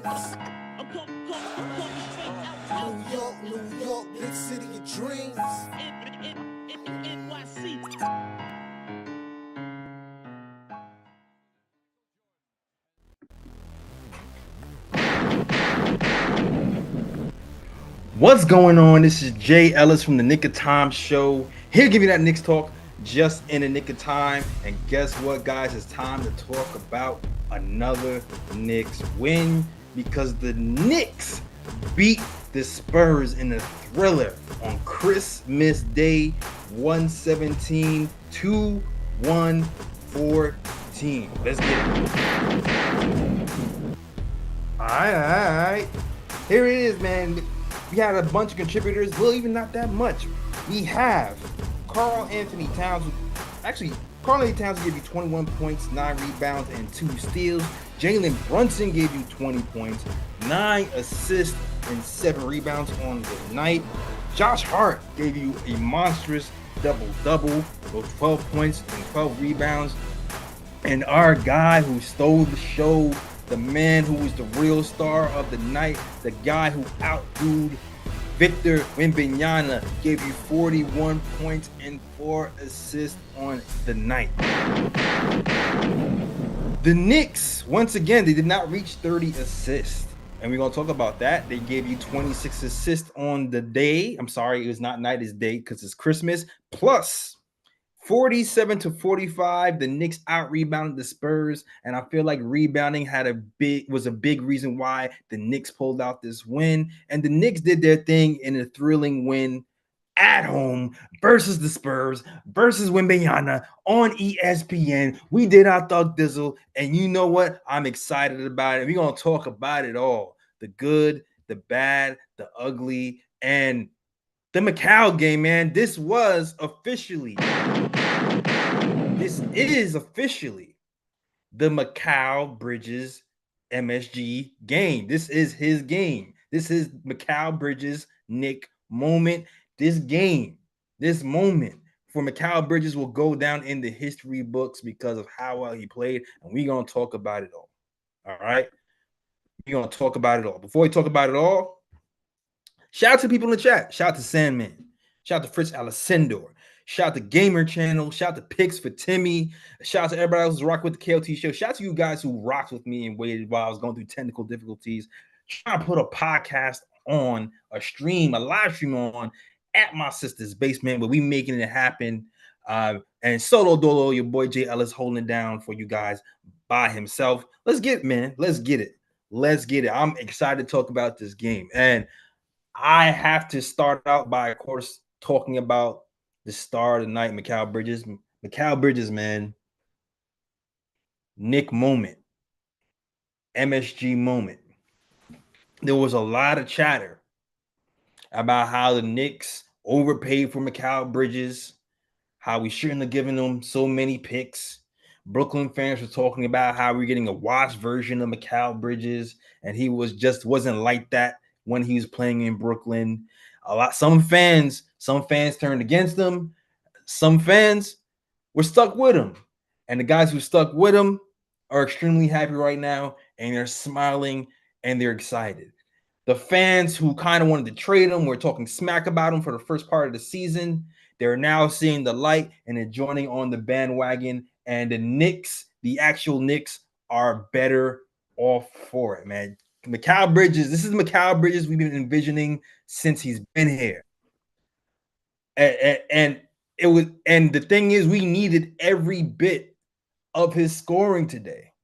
New York, big city of dreams. NYC. What's going on? This is Jay Ellis from the Knick of Time show. Here to give you that Knicks talk just in the nick of time. And guess what, guys? It's time to talk about another Knicks win because the Knicks beat the Spurs in a thriller on Christmas Day, 117 to 114. Let's get it. All right. Here it is, man. We had a bunch of contributors. Well, even not that much. We have Karl-Anthony Towns. Actually, Karl-Anthony Towns gave you 21 points, 9 rebounds, and 2 steals. Jalen Brunson gave you 20 points, 9 assists, and 7 rebounds on the night. Josh Hart gave you a monstrous double-double with 12 points and 12 rebounds. And our guy who stole the show, the man who was the real star of the night, the guy who outdued Victor Wembanyama, gave you 41 points and 4 assists on the night. The Knicks, once again, they did not reach 30 assists. And we're going to talk about that. They gave you 26 assists on the day. I'm sorry, it was not night, it's day because it's Christmas. Plus 47 to 45, the Knicks out-rebounded the Spurs, and I feel like rebounding was a big reason why the Knicks pulled out this win. And the Knicks did their thing in a thrilling win at home versus the Spurs, versus Wembanyama on ESPN. We did our Thug Dizzle, and you know what? I'm excited about it. We're going to talk about it all. The good, the bad, the ugly, and the Mikal game, man. This is officially the Mikal Bridges MSG game. This is his game. This is Mikal Bridges Knick moment. This moment for Mikal Bridges will go down in the history books because of how well he played, and we're going to talk about it all. All right? We're going to talk about it all. Before we talk about it all, shout out to people in the chat. Shout out to Sandman. Shout out to Fritz Alessandro. Shout out to Gamer Channel. Shout out to Picks for Timmy. Shout out to everybody else who's rocking with the KLT show. Shout out to you guys who rocked with me and waited while I was going through technical difficulties. Trying to put a podcast on, a live stream on at my sister's basement, but we making it happen. And solo dolo, your boy Jay Ellis holding it down for you guys by himself. Let's get it, man. Let's get it. I'm excited to talk about this game. And I have to start out by, of course, talking about the star of the night, Mikal Bridges. Mikal Bridges, man. Knick moment. MSG moment. There was a lot of chatter about how the Knicks overpaid for Mikal Bridges, how we shouldn't have given them so many picks. Brooklyn fans were talking about how we're getting a washed version of Mikal Bridges, and he wasn't like that when he was playing in Brooklyn. Some fans turned against him. Some fans were stuck with him. And the guys who stuck with him are extremely happy right now, and they're smiling and they're excited. The fans who kind of wanted to trade him were talking smack about him for the first part of the season. They're now seeing the light and they're joining on the bandwagon. And the Knicks, the actual Knicks, are better off for it, man. Mikal Bridges, this is the Mikal Bridges we've been envisioning since he's been here. And the thing is, we needed every bit of his scoring today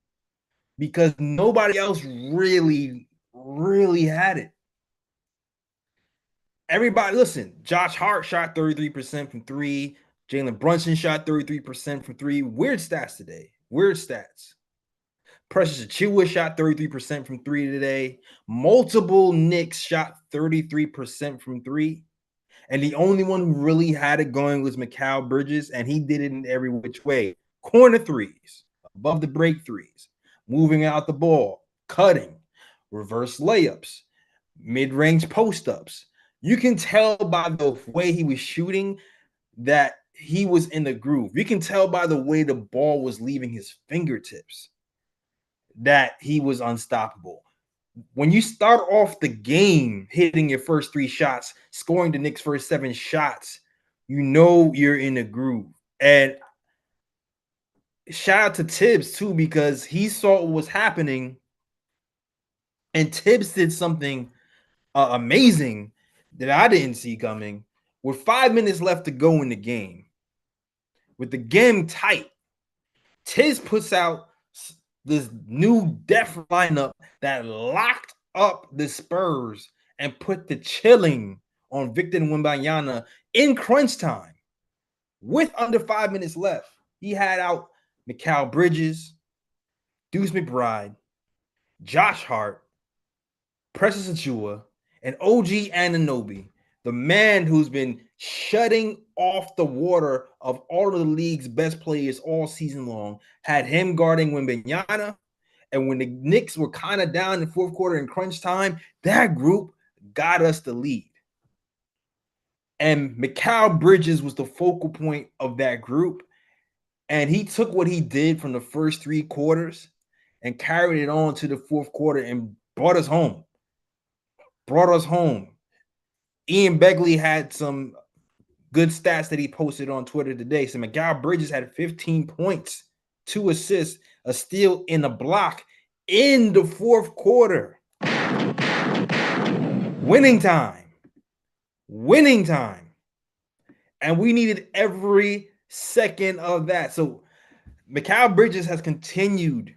because nobody else really had it. Everybody, listen, Josh Hart shot 33% from 3. Jalen Brunson shot 33% from 3. Weird stats today. Precious Achiuwa shot 33% from 3 today. Multiple Knicks shot 33% from 3. And the only one who really had it going was Mikal Bridges, and he did it in every which way. Corner threes, above the break threes, moving out the ball, cutting, reverse layups, mid-range post-ups. You can tell by the way he was shooting that he was in the groove. You can tell by the way the ball was leaving his fingertips that he was unstoppable. when you start off the game hitting your first 3 shots, scoring the Knicks' first 7 shots, you know you're in a groove. And shout out to Tibbs too, because he saw what was happening, and Tibbs did something amazing that I didn't see coming. With 5 minutes left to go in the game, with the game tight, Tibbs puts out this new depth lineup that locked up the Spurs and put the chilling on Victor Wembanyama in crunch time with under 5 minutes left. He had out Mikal Bridges, Deuce McBride, Josh Hart, Precious Achiuwa, and OG Anunoby, the man who's been shutting off the water of all of the league's best players all season long, had him guarding Wembanyama. And when the Knicks were kind of down in the fourth quarter in crunch time, that group got us the lead. And Mikal Bridges was the focal point of that group. And he took what he did from the first 3 quarters and carried it on to the fourth quarter and brought us home. Ian Begley had some good stats that he posted on Twitter today. So Mikal Bridges had 15 points, 2 assists, a steal, in a block in the fourth quarter. Winning time. And we needed every second of that. So Mikal Bridges has continued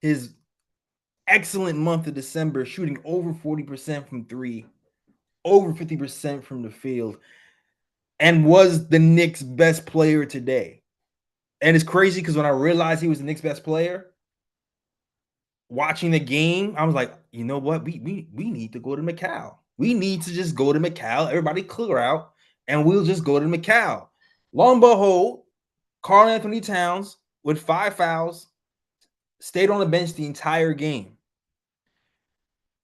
his excellent month of December, shooting over 40% from 3, over 50% from the field, and was the Knicks' best player today. And it's crazy because when I realized he was the Knicks' best player, watching the game, I was like, you know what? We need to go to Mikal. We need to just go to Mikal. Everybody clear out, and we'll just go to Mikal. Lo and behold, Karl-Anthony Towns, with 5 fouls, stayed on the bench the entire game.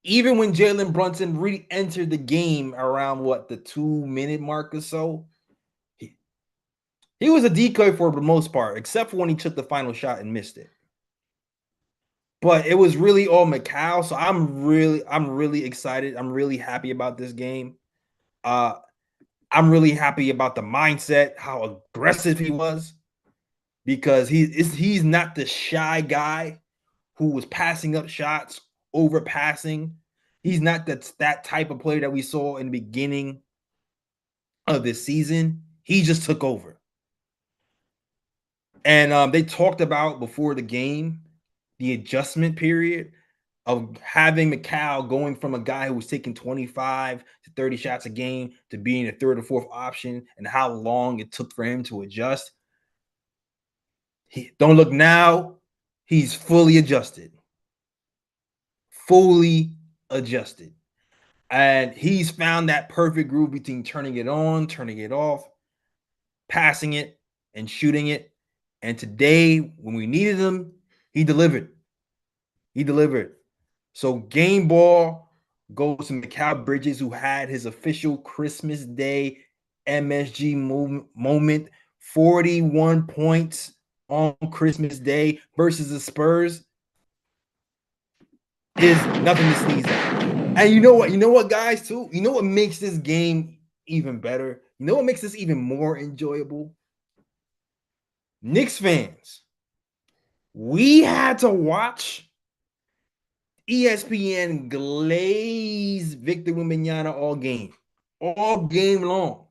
Even when Jalen Brunson re-entered the game around, the 2-minute mark or so, he was a decoy for the most part, except for when he took the final shot and missed it. But it was really all Mikal, so I'm really excited. I'm really happy about this game. I'm really happy about the mindset, how aggressive he was, because he's not the shy guy who was passing up shots, overpassing. He's not that type of player that we saw in the beginning of this season. He just took over. And they talked about before the game the adjustment period of having Mikal going from a guy who was taking 25 to 30 shots a game to being a third or fourth option, and how long it took for him to adjust. Don't look now. He's fully adjusted. And he's found that perfect groove between turning it on, turning it off, passing it, and shooting it. And today, when we needed him, he delivered. So game ball goes to Mikal Bridges, who had his official Christmas Day MSG moment. 41 points on Christmas Day versus the Spurs is nothing to sneeze at. And you know what, guys, too? You know what makes this game even better? You know what makes this even more enjoyable? Knicks fans, we had to watch ESPN glaze Victor Wembanyama all game long.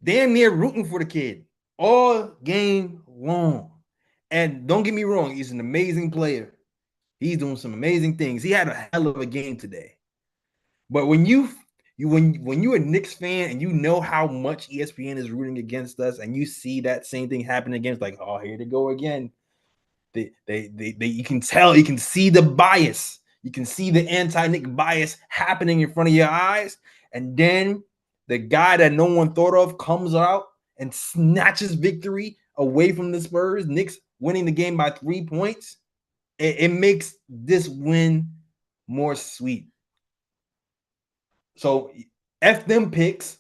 Damn near rooting for the kid all game long. And don't get me wrong, he's an amazing player. He's doing some amazing things. He had a hell of a game today. But when you're a Knicks fan and you know how much ESPN is rooting against us, and you see that same thing happen again, it's like, oh, here they go again. You can tell, you can see the bias, you can see the anti-Knick bias happening in front of your eyes, and then the guy that no one thought of comes out and snatches victory away from the Spurs. Knicks winning the game by 3 points. It makes this win more sweet. So F them picks.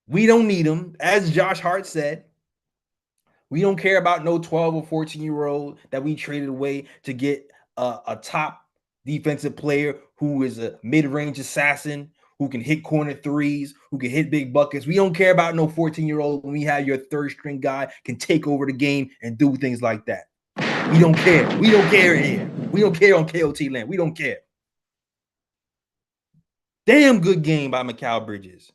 We don't need them. As Josh Hart said, we don't care about no 12 or 14-year-old that we traded away to get a top defensive player who is a mid-range assassin, who can hit corner threes, who can hit big buckets. We don't care about no 14-year-old when we have your third string guy can take over the game and do things like that. We don't care. We don't care in here. We don't care on KOT land. We don't care. Damn good game by Mikal Bridges.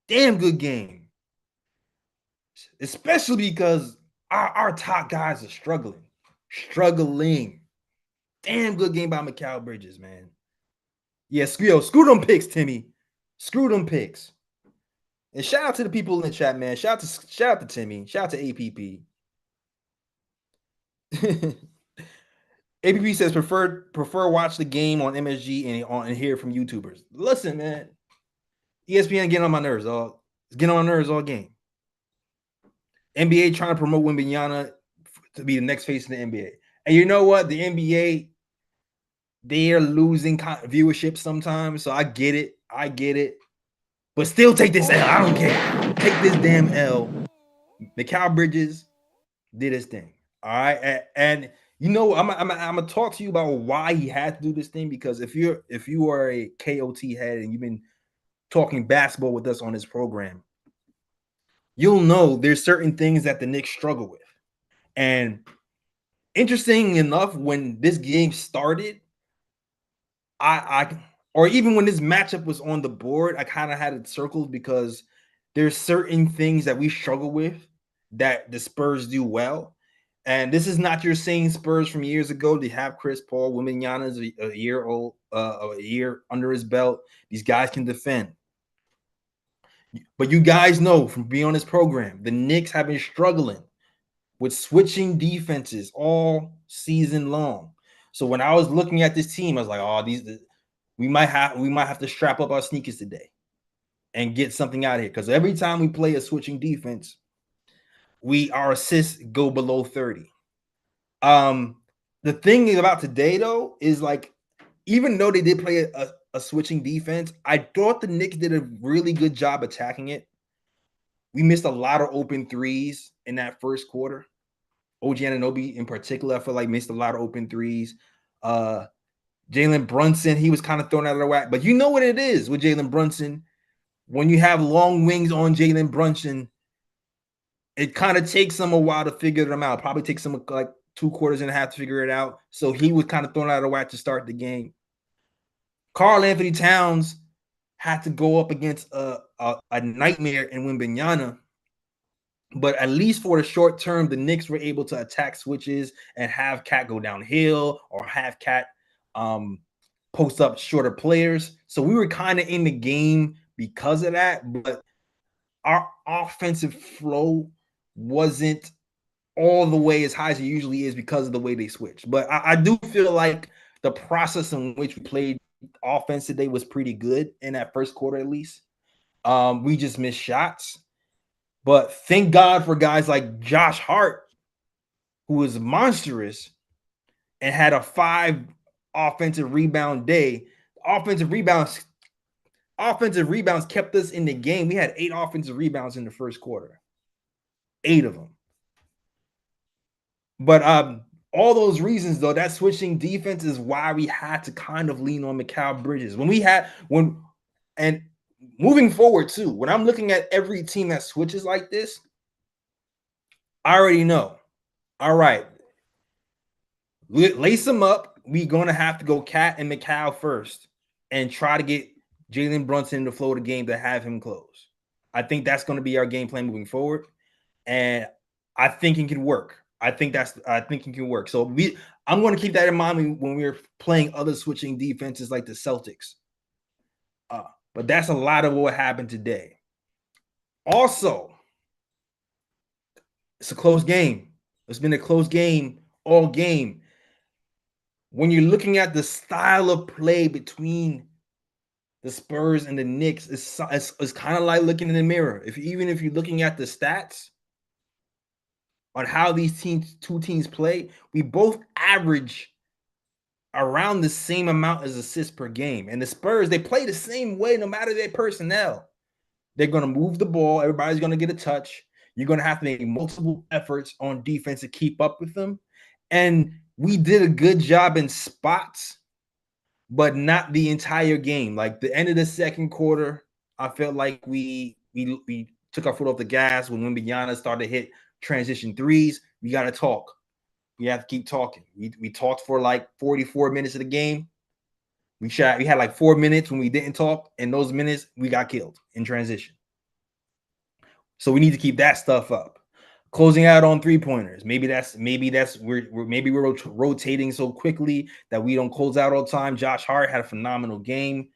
Damn good game. Especially because our top guys are struggling. Damn good game by Mikal Bridges, man. Yeah, screw them picks, Timmy. Screw them picks. And shout out to the people in the chat, man. Shout out to Timmy. Shout out to APP. APP says prefer watch the game on MSG and hear from YouTubers. Listen, man. ESPN getting on my nerves, dog. It's getting on my nerves all game. NBA trying to promote Wembanyama to be the next face in the NBA. And you know what? The NBA, they're losing viewership sometimes. So I get it. But still take this L. I don't care. Take this damn L. Mikal Bridges did his thing. All right. And you know, I'm gonna talk to you about why he had to do this thing, because if you are a KOT head and you've been talking basketball with us on this program, you'll know there's certain things that the Knicks struggle with. And interesting enough, when this game started, or even when this matchup was on the board, I kind of had it circled because there's certain things that we struggle with that the Spurs do well. And this is not your same Spurs from years ago. They have Chris Paul. Wembanyama is a year old, a year under his belt. These guys can defend. But you guys know from being on this program, the Knicks have been struggling with switching defenses all season long. So when I was looking at this team, I was like, oh, we might have to strap up our sneakers today and get something out of here. Because every time we play a switching defense, our assists go below 30. The thing about today, though, is like, even though they did play a switching defense, I thought the Knicks did a really good job attacking it. We missed a lot of open threes in that first quarter. OG Anunoby in particular, I feel like missed a lot of open threes. Jalen Brunson, he was kind of thrown out of the whack. But you know what it is with Jalen Brunson. When you have long wings on Jalen Brunson, it kind of takes him a while to figure them out. Probably takes him like 2 quarters and a half to figure it out. So he was kind of thrown out of the whack to start the game. Karl-Anthony Towns had to go up against a nightmare in Wembanyama. But at least for the short term, the Knicks were able to attack switches and have Cat go downhill or have Cat post up shorter players. So we were kind of in the game because of that. But our offensive flow wasn't all the way as high as it usually is because of the way they switched. But I do feel like the process in which we played offense today was pretty good in that first quarter, at least. We just missed shots. But thank God for guys like Josh Hart, who was monstrous and had a 5 offensive rebound day. Offensive rebounds kept us in the game. We had 8 offensive rebounds in the first quarter. 8 of them. But all those reasons, though, that switching defense is why we had to kind of lean on Mikal Bridges. And moving forward, too, when I'm looking at every team that switches like this, I already know. All right. Lace them up. We're going to have to go Cat and Mikal first and try to get Jalen Brunson in the flow of the game to have him close. I think that's going to be our game plan moving forward. And I think it can work. I think it can work. So I'm going to keep that in mind when we're playing other switching defenses like the Celtics. But that's a lot of what happened today. Also, it's a close game. It's been a close game all game. When you're looking at the style of play between the Spurs and the Knicks, it's kind of like looking in the mirror. Even if you're looking at the stats on how these two teams play, we both average around the same amount as assists per game. And the Spurs, they play the same way no matter their personnel. They're going to move the ball. Everybody's going to get a touch. You're going to have to make multiple efforts on defense to keep up with them. And we did a good job in spots, but not the entire game. Like the end of the second quarter, I felt like we took our foot off the gas when Wembanyama started to hit transition threes. We got to talk. We have to keep talking. We talked for like 44 minutes of the game. We had like 4 minutes when we didn't talk, and those minutes we got killed in transition. So we need to keep that stuff up. Closing out on 3-pointers. Maybe we're rotating so quickly that we don't close out all the time. Josh Hart had a phenomenal game.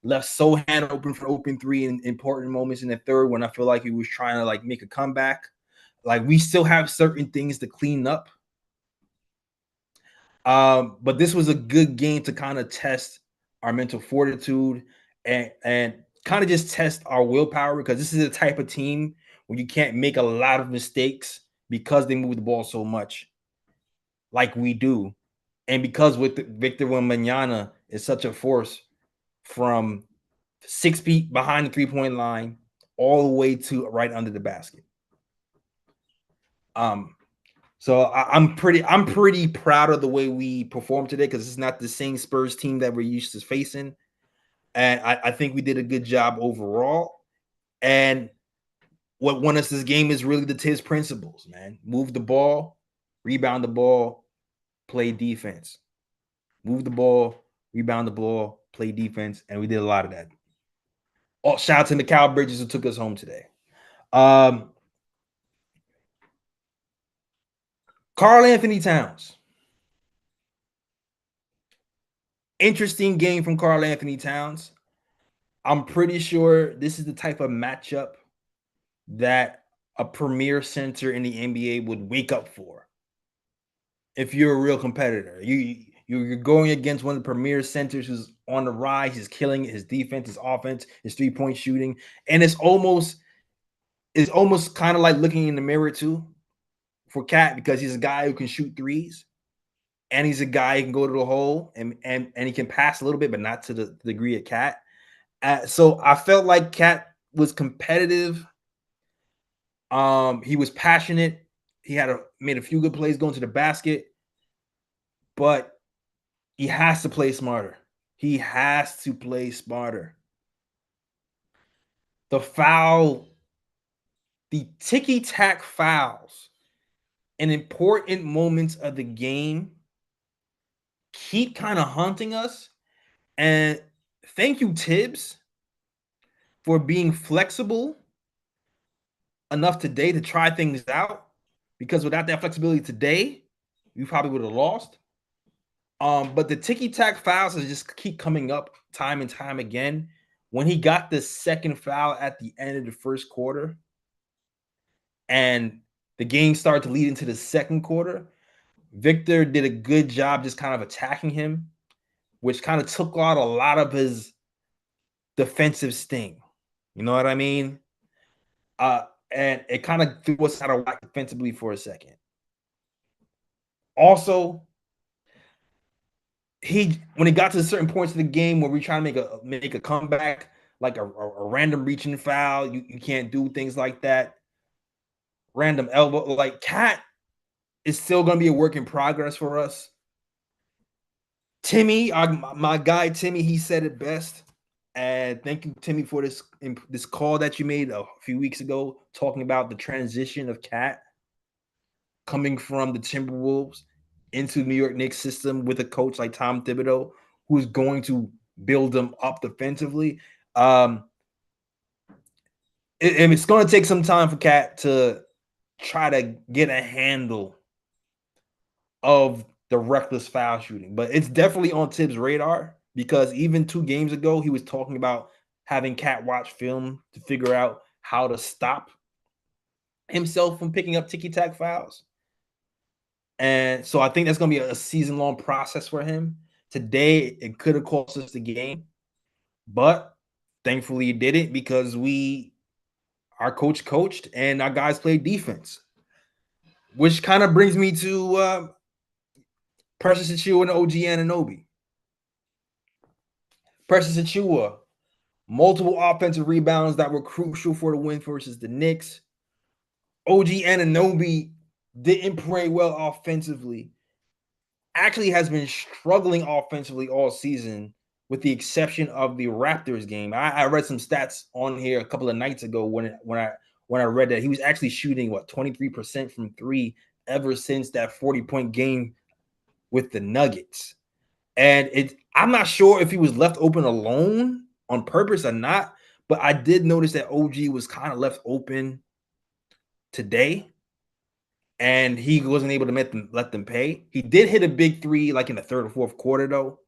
Left Sohan open for open three in important moments in the third when I feel like he was trying to like make a comeback. Like we still have certain things to clean up. But this was a good game to kind of test our mental fortitude and kind of just test our willpower, because this is a type of team where you can't make a lot of mistakes because they move the ball so much like we do. And because with Victor Wembanyama is such a force from 6 feet behind the 3-point line all the way to right under the basket. So I'm pretty proud of the way we performed today, because it's not the same Spurs team that we're used to facing. And I think we did a good job overall. And what won us this game is really the Tibbs principles, man. Move the ball, rebound the ball, play defense. Move the ball, rebound the ball, play defense. And we did a lot of that. Oh, shout out to Mikal Bridges who took us home today. Karl-Anthony Towns. Interesting game from Karl-Anthony Towns. I'm pretty sure this is the type of matchup that a premier center in the NBA would wake up for. If you're a real competitor, you're going against one of the premier centers who's on the rise. He's killing it. His defense, his offense, his 3-point shooting, and it's almost kind of like looking in the mirror too for Cat, because he's a guy who can shoot threes, and he's a guy who can go to the hole and he can pass a little bit, but not to the degree of Cat. So I felt like Cat was competitive. He was passionate. He made a few good plays going to the basket, but he has to play smarter. He has to play smarter. The ticky-tack fouls in important moments of the game keep kind of haunting us. And thank you, Tibbs, for being flexible enough today to try things out, because without that flexibility today, we probably would have lost. But the ticky-tack fouls just keep coming up time and time again. When he got the second foul at the end of the first quarter and the game started to lead into the second quarter, Victor did a good job just kind of attacking him, which kind of took out a lot of his defensive sting. You know what I mean? And it kind of threw us out of whack defensively for a second. Also, when it got to certain points of the game where we're trying to make a comeback, like a random reaching foul, you can't do things like that. Random elbow, like Cat is still going to be a work in progress for us. Timmy, my guy Timmy, he said it best. And thank you, Timmy, for this call that you made a few weeks ago, talking about the transition of Cat coming from the Timberwolves into the New York Knicks system with a coach like Tom Thibodeau, who's going to build them up defensively. It's going to take some time for Cat to try to get a handle of the reckless foul shooting, but it's definitely on Tibbs' radar, because even 2 games ago, he was talking about having Cat watch film to figure out how to stop himself from picking up ticky-tack fouls. And so I think that's going to be a season-long process for him. Today, it could have cost us the game, but thankfully it didn't, because our coach coached and our guys played defense, which kind of brings me to Precious Achiuwa and OG Anunoby. Precious Achiuwa, multiple offensive rebounds that were crucial for the win versus the Knicks. OG Anunoby didn't play well offensively, actually has been struggling offensively all season, with the exception of the Raptors game. I read some stats on here a couple of nights ago when I read that he was actually shooting 23% from three ever since that 40-point game with the Nuggets. And I'm not sure if he was left open alone on purpose or not, but I did notice that OG was kind of left open today, and he wasn't able to let them pay. He did hit a big three like in the third or fourth quarter though,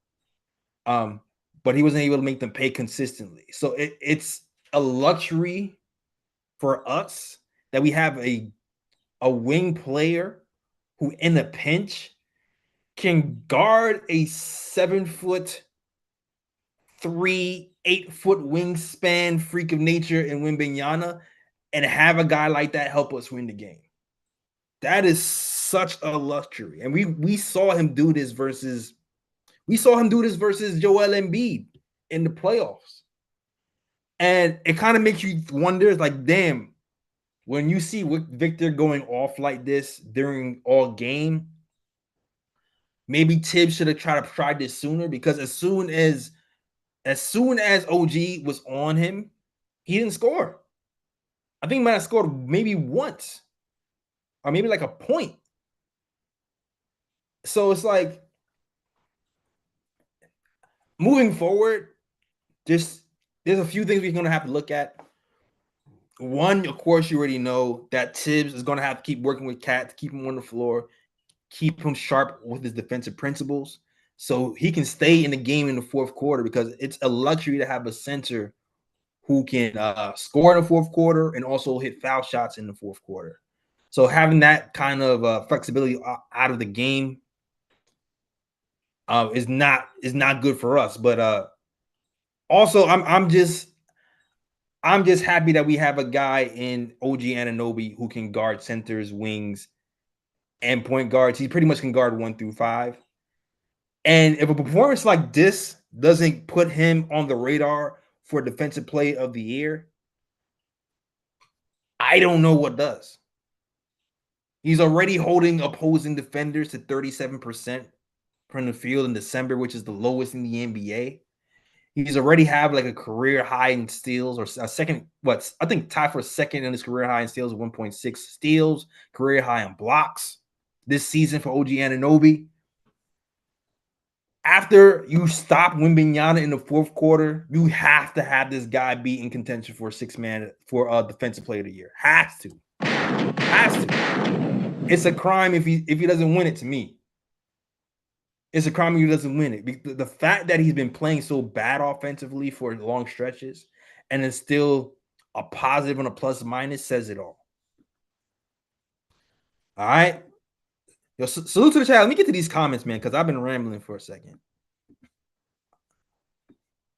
but he wasn't able to make them pay consistently. So it's a luxury for us that we have a wing player who in a pinch can guard a 7'3", 8-foot wingspan freak of nature in Wembanyama and have a guy like that help us win the game. That is such a luxury. And we saw him do this versus Joel Embiid in the playoffs. And it kind of makes you wonder, it's like, damn, when you see Victor going off like this during all game, maybe Tibbs should have tried this sooner, because as soon as OG was on him, he didn't score. I think he might have scored maybe once, or maybe like a point. So it's like, moving forward, there's a few things we're going to have to look at. One, of course, you already know that Tibbs is going to have to keep working with Cat to keep him on the floor, keep him sharp with his defensive principles, so he can stay in the game in the fourth quarter, because it's a luxury to have a center who can score in the fourth quarter and also hit foul shots in the fourth quarter. So having that kind of flexibility out of the game is not good for us. But also, I'm just happy that we have a guy in OG Anunoby who can guard centers, wings, and point guards. He pretty much can guard 1 through 5. And if a performance like this doesn't put him on the radar for defensive play of the year, I don't know what does. He's already holding opposing defenders to 37% from the field in December, which is the lowest in the NBA. He's already have like a career high in steals, or a second, I think tied for second in his career high in steals, 1.6 steals, career high in blocks this season for OG Anunoby. After you stop Wembanyama in the fourth quarter, you have to have this guy be in contention for defensive player of the year. Has to. It's a crime if he doesn't win it. To me, it's a crime if he doesn't win it. The fact that he's been playing so bad offensively for long stretches and is still a positive and a plus minus says it all. All right. Yo, salute to the chat. Let me get to these comments, man, because I've been rambling for a second.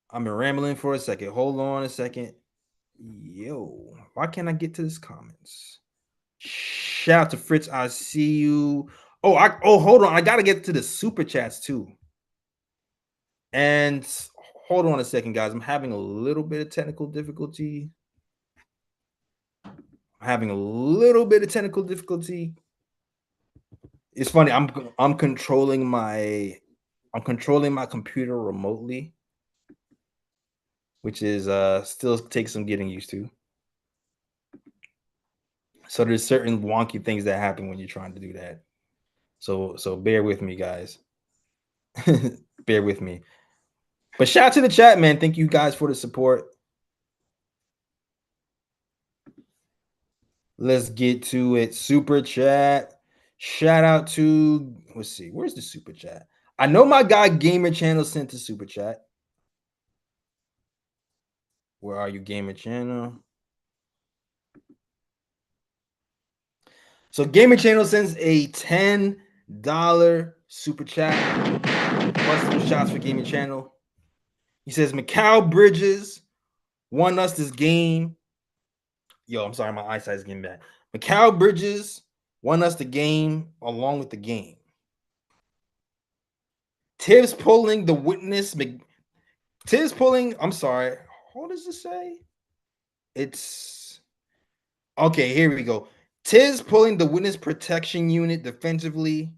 Hold on a second. Yo, why can't I get to this comments? Shout out to Fritz. I see you. Hold on. I gotta get to the super chats too. And hold on a second, guys. I'm having a little bit of technical difficulty. It's funny. I'm controlling my computer remotely, which is still takes some getting used to. So there's certain wonky things that happen when you're trying to do that. So bear with me, guys. Bear with me. But shout out to the chat, man. Thank you guys for the support. Let's get to it. Super chat. Shout out to, let's see, where's the super chat? I know my guy Gamer Channel sent the super chat. Where are you, Gamer Channel? So Gamer Channel sends a $10 super chat. Plus some shots for Gamer Channel. He says Mikal Bridges won us this game. Yo, I'm sorry, my eyesight is getting bad. Mikal Bridges won us the game along with the game. Tibbs pulling the witness. Tibbs pulling, I'm sorry. What does it say? It's okay. Here we go. Tibbs pulling the witness protection unit defensively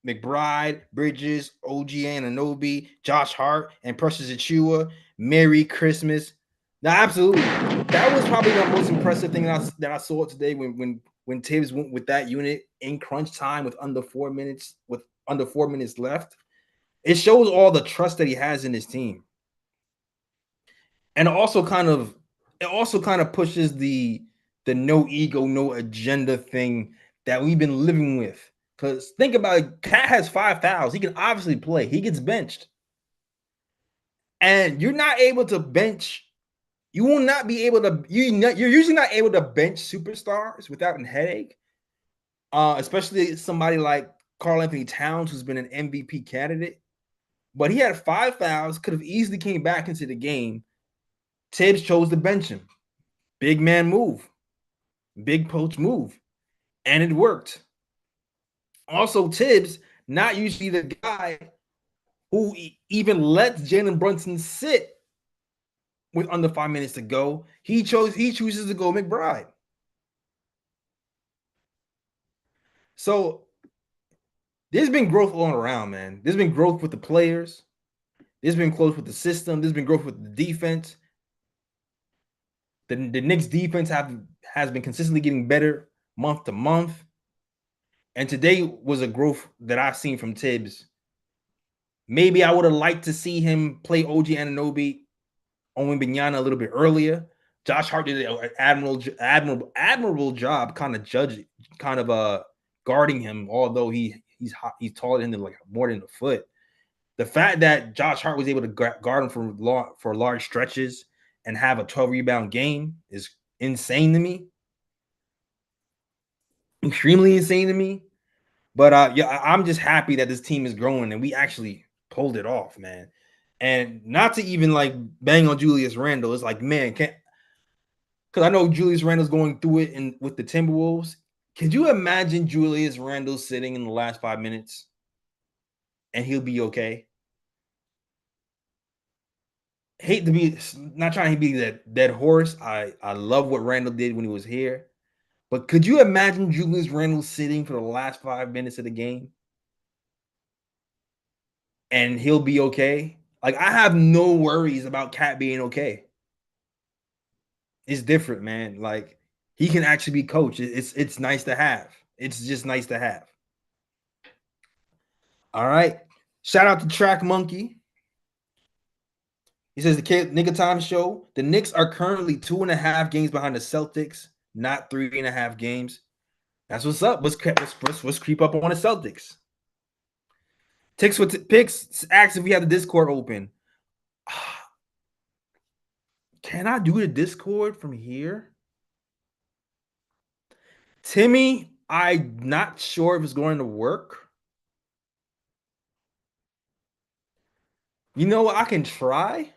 McBride, Bridges, OG Anunoby, Josh Hart, and Precious Achiuwa. Merry Christmas. Now, absolutely. That was probably the most impressive thing that I saw today when Tibbs went with that unit in crunch time with under 4 minutes left. It shows all the trust that he has in his team. And it also kind of pushes the no ego, no agenda thing that we've been living with. Because think about it, Cat has 5 fouls. He can obviously play. He gets benched. And you're not able to bench. You will not be able to. You're usually not able to bench superstars without a headache. Especially somebody like Karl-Anthony Towns, who's been an MVP candidate. But he had 5 fouls, could have easily came back into the game. Tibbs chose to bench him. Big man move. Big poach move. And it worked. Also, Tibbs, not usually the guy who even lets Jalen Brunson sit with under 5 minutes to go. He chooses to go McBride. So there's been growth all around, man. There's been growth with the players. There's been growth with the system. There's been growth with the defense. The Knicks defense has been consistently getting better month to month. And today was a growth that I've seen from Tibbs. Maybe I would have liked to see him play OG Anunoby on Wembanyama a little bit earlier. Josh Hart did an admirable job kind of guarding him, although he's taller than him like more than a foot. The fact that Josh Hart was able to guard him for large stretches and have a 12 rebound game is insane to me. Extremely insane to me. But yeah, I'm just happy that this team is growing and we actually pulled it off, man. And not to even like bang on Julius Randle. It's like, man, because I know Julius Randle's going through it with the Timberwolves. Could you imagine Julius Randle sitting in the last 5 minutes and he'll be okay? Hate to be not trying to be that dead horse. I love what Randle did when he was here. But could you imagine Julius Randle sitting for the last 5 minutes of the game? And he'll be okay. Like, I have no worries about Cat being okay. It's different, man. Like, he can actually be coached. It's nice to have. It's just nice to have. All right. Shout out to Track Monkey. He says the Knick Of Time show. The Knicks are currently 2.5 games behind the Celtics, not 3.5 games. That's what's up. Let's creep up on the Celtics. Picks asks if we have the Discord open. Can I do the Discord from here? Timmy, I'm not sure if it's going to work. You know what? I can try.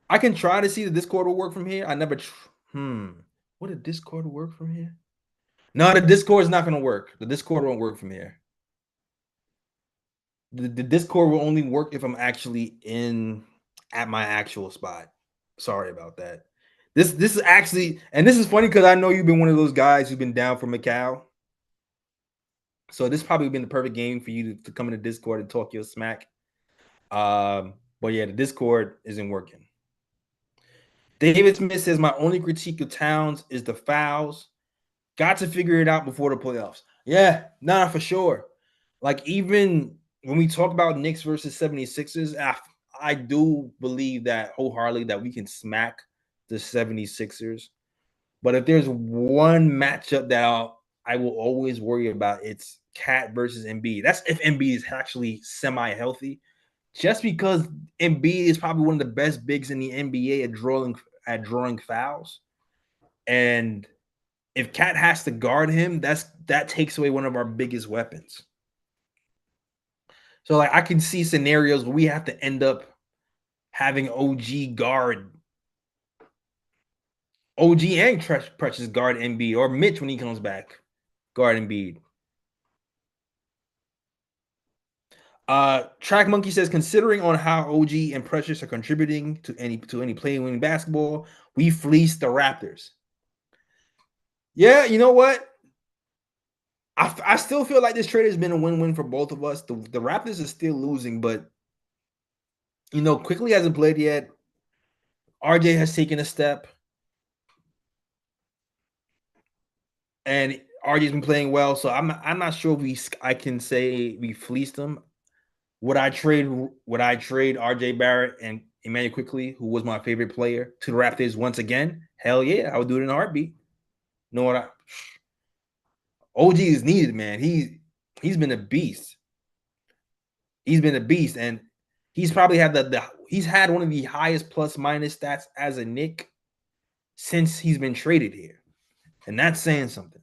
I can try to see the Discord will work from here. I never. Would a Discord work from here? No, the Discord is not going to work. The Discord won't work from here. The Discord will only work if I'm actually at my actual spot. Sorry about that. This is actually, and this is funny because I know you've been one of those guys who've been down for Mikal. So this probably been the perfect game for you to come into Discord and talk your smack. But yeah, the Discord isn't working. David Smith says my only critique of Towns is the fouls. Got to figure it out before the playoffs. Yeah, nah, for sure. Like, even when we talk about Knicks versus 76ers, I do believe that wholeheartedly that we can smack the 76ers. But if there's one matchup that I will always worry about, it's Cat versus Embiid. That's if Embiid is actually semi-healthy. Just because Embiid is probably one of the best bigs in the NBA at drawing fouls. And if Cat has to guard him, that takes away one of our biggest weapons. So like I can see scenarios where we have to end up having OG and Precious guard Embiid, or Mitch when he comes back guard Embiid. Track Monkey says, considering on how OG and Precious are contributing to any playing winning basketball, we fleeced the Raptors. Yeah, you know what? I still feel like this trade has been a win-win for both of us. The Raptors are still losing, but quickly hasn't played yet. RJ has taken a step, and RJ's been playing well. So I'm not sure if I can say we fleeced him. Would I trade RJ Barrett and Emmanuel Quickly, who was my favorite player, to the Raptors once again? Hell yeah, I would do it in a heartbeat. You know what? OG is needed, man. He's been a beast. He's been a beast, and he's probably had he's had one of the highest plus minus stats as a Knick since he's been traded here, and that's saying something.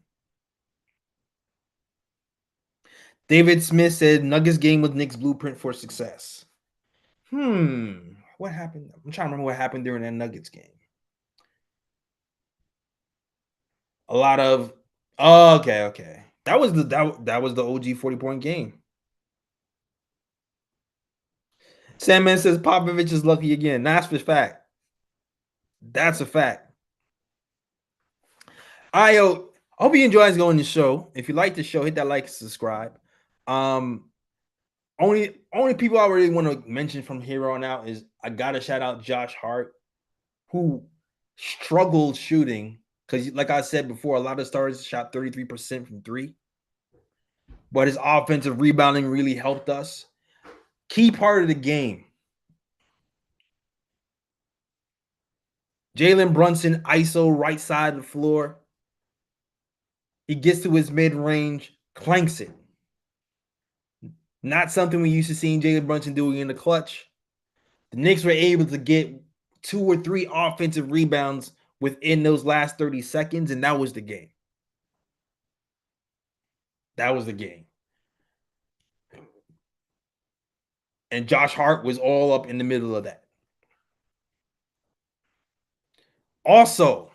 David Smith said Nuggets game was Knicks' blueprint for success. What happened? I'm trying to remember what happened during that Nuggets game. A lot of okay. That was the OG 40-point game. Sandman says Popovich is lucky again. That's a fact. That's a fact. All right, yo. I hope you enjoy going the show. If you like the show, hit that like and subscribe. Only people I really want to mention from here on out is I gotta shout out Josh Hart, who struggled shooting because, like I said before, a lot of stars shot 33% from three, but his offensive rebounding really helped us. Key part of the game. Jalen Brunson, ISO, right side of the floor. He gets to his mid-range, clanks it. Not something we used to seeing Jalen Brunson doing in the clutch. The Knicks were able to get 2 or 3 offensive rebounds within those last 30 seconds, and that was the game. That was the game. And Josh Hart was all up in the middle of that. Also,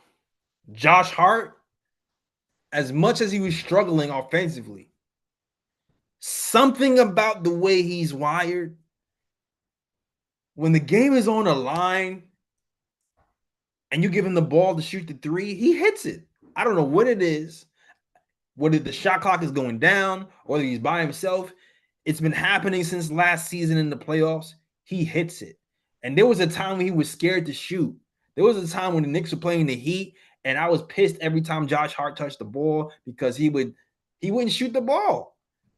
Josh Hart, as much as he was struggling offensively, something about the way he's wired, when the game is on the line and you give him the ball to shoot the three, he hits it. I don't know what it is, whether the shot clock is going down or whether he's by himself. It's been happening since last season in the playoffs. He hits it. And there was a time when he was scared to shoot. There was a time when the Knicks were playing the Heat, and I was pissed every time Josh Hart touched the ball because he wouldn't shoot the ball.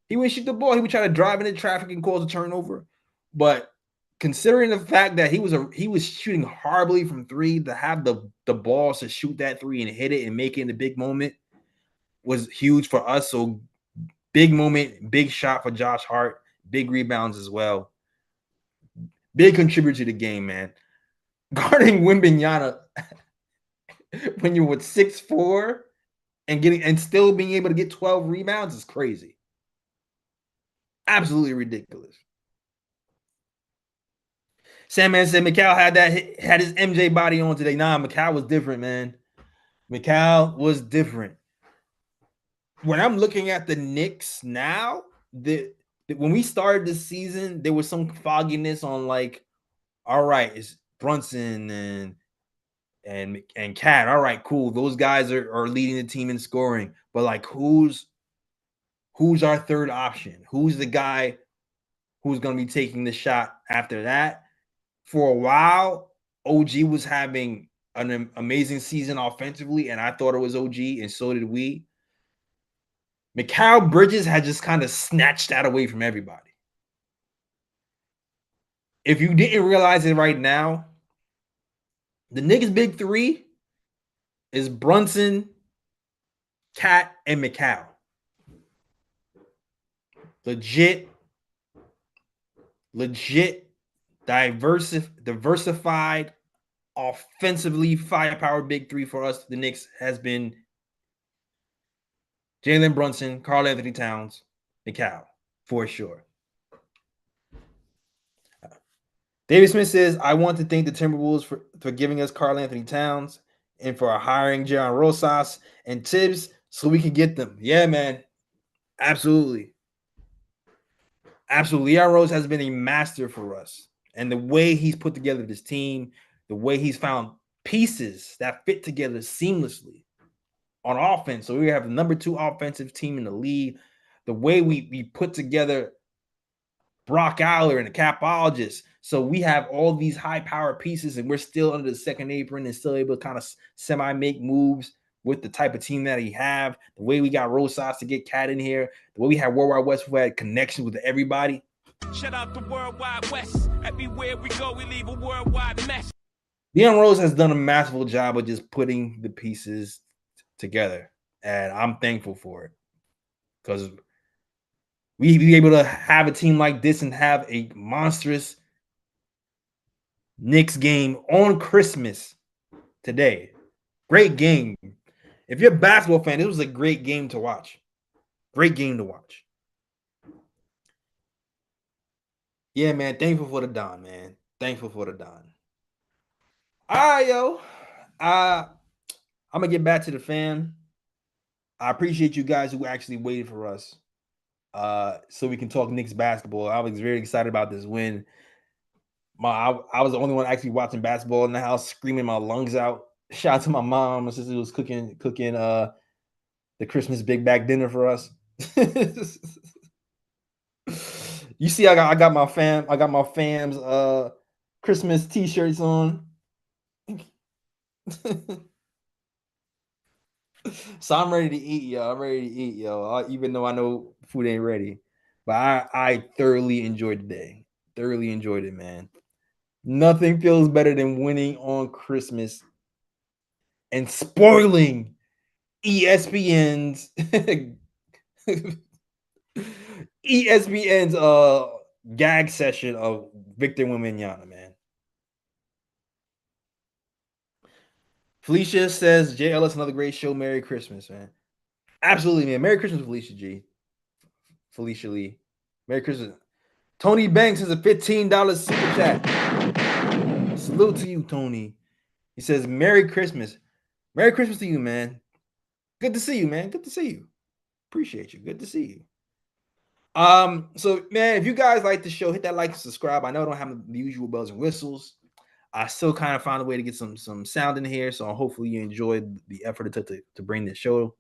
He wouldn't shoot the ball. He would try to drive into traffic and cause a turnover. But considering the fact that he was shooting horribly from three, to have the balls to shoot that three and hit it and make it in a big moment was huge for us. So big moment, big shot for Josh Hart, big rebounds as well. Big contributor to the game, man. Guarding Wembanyama when you're with 6'4" and still being able to get 12 rebounds is crazy. Absolutely ridiculous. Sandman said Mikal had his MJ body on today. Nah, Mikal was different, man. Mikal was different. When I'm looking at the Knicks now, when we started the season, there was some fogginess on like, all right, it's Brunson and Cat. All right, cool. Those guys are leading the team in scoring. But like, who's our third option? Who's the guy who's going to be taking the shot after that? For a while, OG was having an amazing season offensively, and I thought it was OG, and so did we. Mikal Bridges had just kind of snatched that away from everybody. If you didn't realize it right now, the Knicks' big three is Brunson, Cat, and Mikal. Legit, diversified, offensively firepower big three for us. The Knicks has been Jalen Brunson, Karl-Anthony Towns, Mikal, for sure. David Smith says, I want to thank the Timberwolves for giving us Karl-Anthony Towns and for hiring Jaron Rosas and Tibbs so we can get them. Yeah, man. Absolutely. Absolutely. Leon Rose has been a master for us. And the way he's put together this team, the way he's found pieces that fit together seamlessly. on offense. So we have the number 2 offensive team in the league. The way we put together Brock Aller and the capologist. So we have all these high power pieces, and we're still under the second apron and still able to kind of semi make moves with the type of team that he have. The way we got Rosas to get Cat in here, the way we have Worldwide West who had connections with everybody. Shout out to Worldwide West. Everywhere we go, we leave a worldwide mess. Leon Rose has done a masterful job of just putting the pieces together, and I'm thankful for it because we be able to have a team like this and have a monstrous Knicks game on Christmas today. Great game. If you're a basketball fan, it was a great game to watch. Great game to watch. Yeah, man. Thankful for the Don, man. Thankful for the Don. All right, yo. I'm gonna get back to the fan. I appreciate you guys who actually waited for us. So we can talk Knicks basketball. I was very excited about this win. I was the only one actually watching basketball in the house, screaming my lungs out. Shout out to my mom. My sister was cooking the Christmas big bag dinner for us. You see, I got my fam's Christmas t-shirts on. So I'm ready to eat, yo. I'm ready to eat, yo. Even though I know food ain't ready. But I thoroughly enjoyed the day. Thoroughly enjoyed it, man. Nothing feels better than winning on Christmas and spoiling ESPN's ESPN's gag session of Victor Wembanyama, man. Felicia says, Jay Ellis, another great show. Merry Christmas, man. Absolutely, man. Merry Christmas, Felicia G. Felicia Lee. Merry Christmas. Tony Banks is a $15 super chat. Salute to you, Tony. He says, Merry Christmas. Merry Christmas to you, man. Good to see you, man. Good to see you. Appreciate you. Good to see you. So man, if you guys like the show, hit that like and subscribe. I know I don't have the usual bells and whistles. I still kind of found a way to get some sound in here, so hopefully you enjoyed the effort it took to bring this show.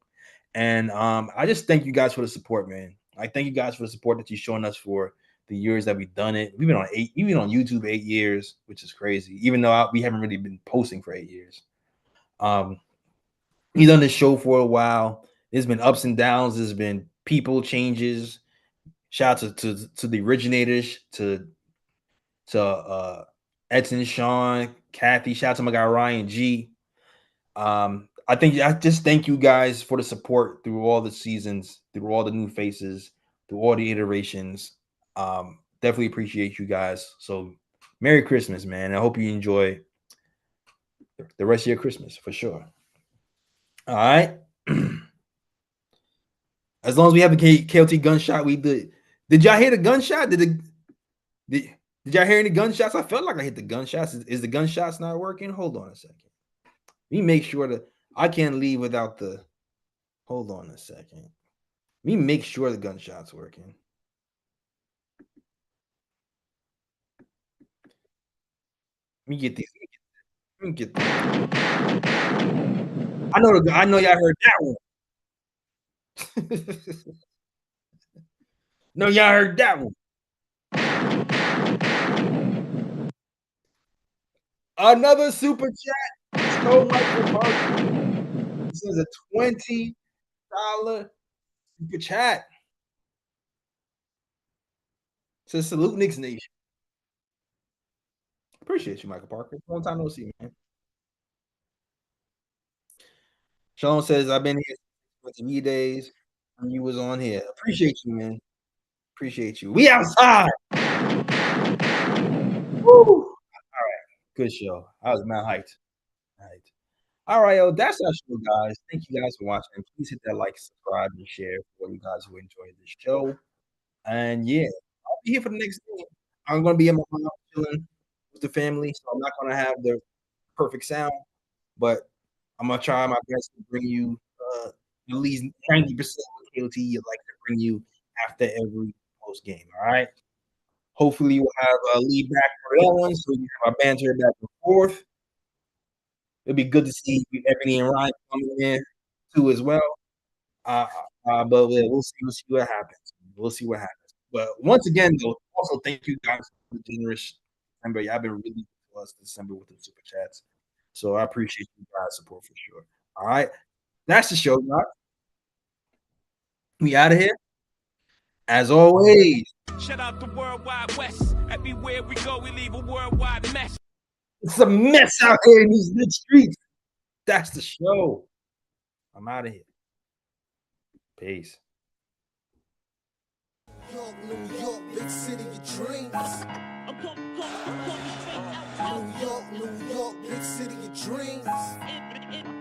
And I just thank you guys for the support, man. I thank you guys for the support that you've shown us for the years that we've done it. We've been on YouTube 8 years, which is crazy. Even though we haven't really been posting for 8 years. We've done this show for a while. There's been ups and downs. There's been people changes. Shout out to the originators, to Edson, Sean, Kathy. Shout out to my guy Ryan G. I just thank you guys for the support through all the seasons, through all the new faces, through all the iterations. Definitely appreciate you guys. So Merry Christmas, man. I hope you enjoy the rest of your Christmas for sure. All right. As long as we have the KLT gunshot, we did. Did y'all hear the gunshot? Did y'all hear any gunshots? I felt like I hit the gunshots. Is the gunshots not working? Hold on a second. Let me make sure that I can't leave without the. Hold on a second. Let me make sure the gunshot's working. Let me get these. Let me get these. I know y'all heard that one. No, y'all heard that one. Another super chat. So Michael Parker. This is a $20 super chat. Says salute Knicks Nation. Appreciate you, Michael Parker. Long time no see, man. Sean says I've been here for 3 days when you was on here. Appreciate you, man. Appreciate you. We outside. Woo. All right. Good show. I was mad hyped. All right, yo. That's our show, guys. Thank you guys for watching. Please hit that like, subscribe, and share for you guys who enjoyed this show. And yeah, I'll be here for the next game. I'm gonna be in my house chilling with the family, so I'm not gonna have the perfect sound, but I'm gonna try my best to bring you at least 90% of the KOT you'd like to bring you after every post game. All right. Hopefully, we'll have a lead back for that one, so we can have our banter back and forth. It'd be good to see Ebony and Ryan coming in. too as well. But we'll see what happens. We'll see what happens. But once again, though, also thank you guys for the generous December. Y'all been really good to us December with the super chats. So I appreciate you guys' support for sure. All right. That's the show, guys. We out of here. As always. Shout out the World Wide West. Everywhere we go, we leave a worldwide mess. It's a mess out here in these mid streets. That's the show. I'm out of here. Peace. York, New York, big city of dreams. New York, big city of dreams.